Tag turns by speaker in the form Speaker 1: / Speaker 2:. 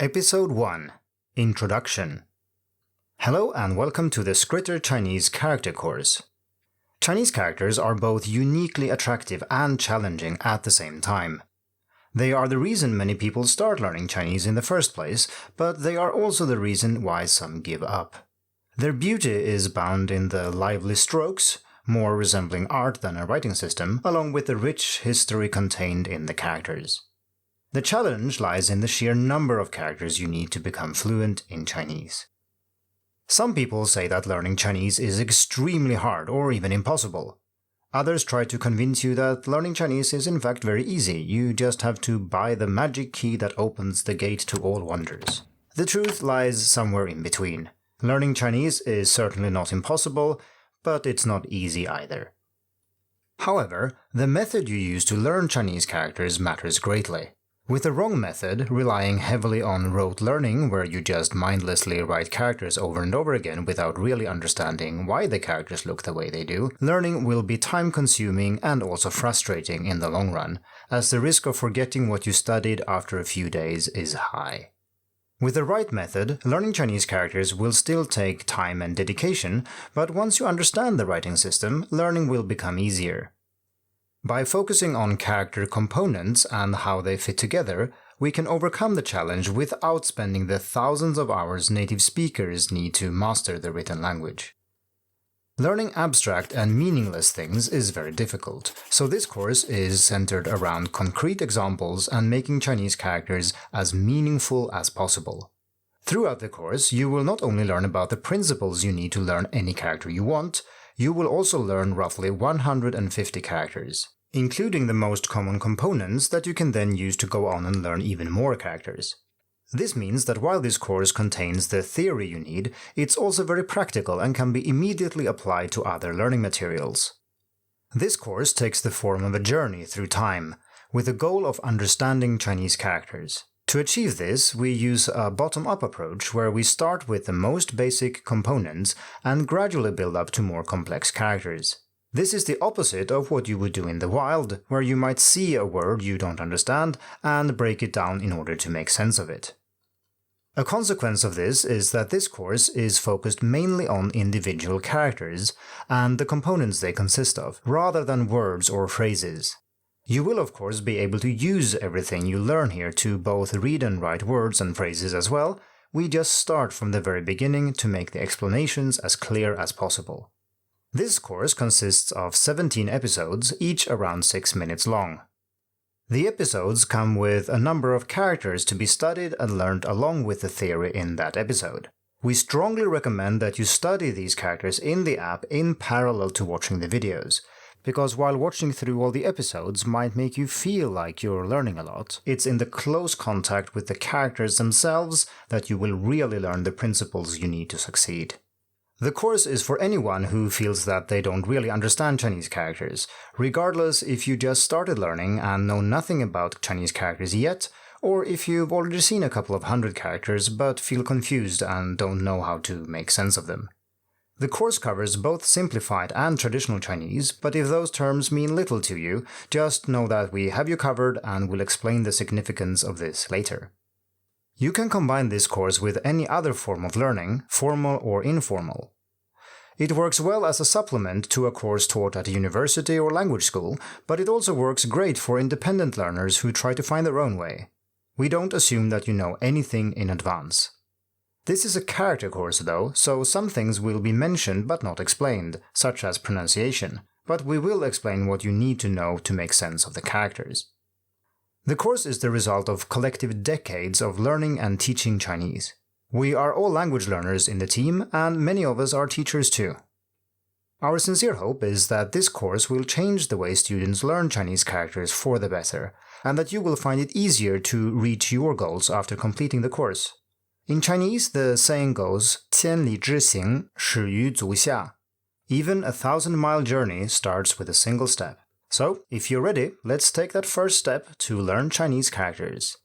Speaker 1: Episode 1 Introduction. Hello and welcome to the Skritter Chinese Character course. Chinese characters are both uniquely attractive and challenging at the same time. They are the reason many people start learning Chinese in the first place, but they are also the reason why some give up. Their beauty is bound in the lively strokes, more resembling art than a writing system, along with the rich history contained in the characters. The challenge lies in the sheer number of characters you need to become fluent in Chinese. Some people say that learning Chinese is extremely hard or even impossible. Others try to convince you that learning Chinese is in fact very easy, you just have to buy the magic key that opens the gate to all wonders. The truth lies somewhere in between. Learning Chinese is certainly not impossible, but it's not easy either. However, the method you use to learn Chinese characters matters greatly. With the wrong method, relying heavily on rote learning where you just mindlessly write characters over and over again without really understanding why the characters look the way they do, learning will be time-consuming and also frustrating in the long run, as the risk of forgetting what you studied after a few days is high. With the right method, learning Chinese characters will still take time and dedication, but once you understand the writing system, learning will become easier. By focusing on character components and how they fit together, we can overcome the challenge without spending the thousands of hours native speakers need to master the written language. Learning abstract and meaningless things is very difficult, so this course is centered around concrete examples and making Chinese characters as meaningful as possible. Throughout the course, you will not only learn about the principles you need to learn any character you want, you will also learn roughly 150 characters, including the most common components that you can then use to go on and learn even more characters. This means that while this course contains the theory you need, it's also very practical and can be immediately applied to other learning materials. This course takes the form of a journey through time, with the goal of understanding Chinese characters. To achieve this, we use a bottom-up approach where we start with the most basic components and gradually build up to more complex characters. This is the opposite of what you would do in the wild, where you might see a word you don't understand and break it down in order to make sense of it. A consequence of this is that this course is focused mainly on individual characters and the components they consist of, rather than words or phrases. You will of course be able to use everything you learn here to both read and write words and phrases as well. We just start from the very beginning to make the explanations as clear as possible. This course consists of 17 episodes, each around 6 minutes long. The episodes come with a number of characters to be studied and learned along with the theory in that episode. We strongly recommend that you study these characters in the app in parallel to watching the videos, because while watching through all the episodes might make you feel like you're learning a lot, it's in the close contact with the characters themselves that you will really learn the principles you need to succeed. The course is for anyone who feels that they don't really understand Chinese characters, regardless if you just started learning and know nothing about Chinese characters yet, or if you've already seen a couple of hundred characters but feel confused and don't know how to make sense of them. The course covers both simplified and traditional Chinese, but if those terms mean little to you, just know that we have you covered and will explain the significance of this later. You can combine this course with any other form of learning, formal or informal. It works well as a supplement to a course taught at a university or language school, but it also works great for independent learners who try to find their own way. We don't assume that you know anything in advance. This is a character course though, so some things will be mentioned but not explained, such as pronunciation, but we will explain what you need to know to make sense of the characters. The course is the result of collective decades of learning and teaching Chinese. We are all language learners in the team, and many of us are teachers too. Our sincere hope is that this course will change the way students learn Chinese characters for the better, and that you will find it easier to reach your goals after completing the course. In Chinese, the saying goes, 千里之行，始于足下. Even a 1,000-mile journey starts with a single step. So, if you're ready, let's take that first step to learn Chinese characters.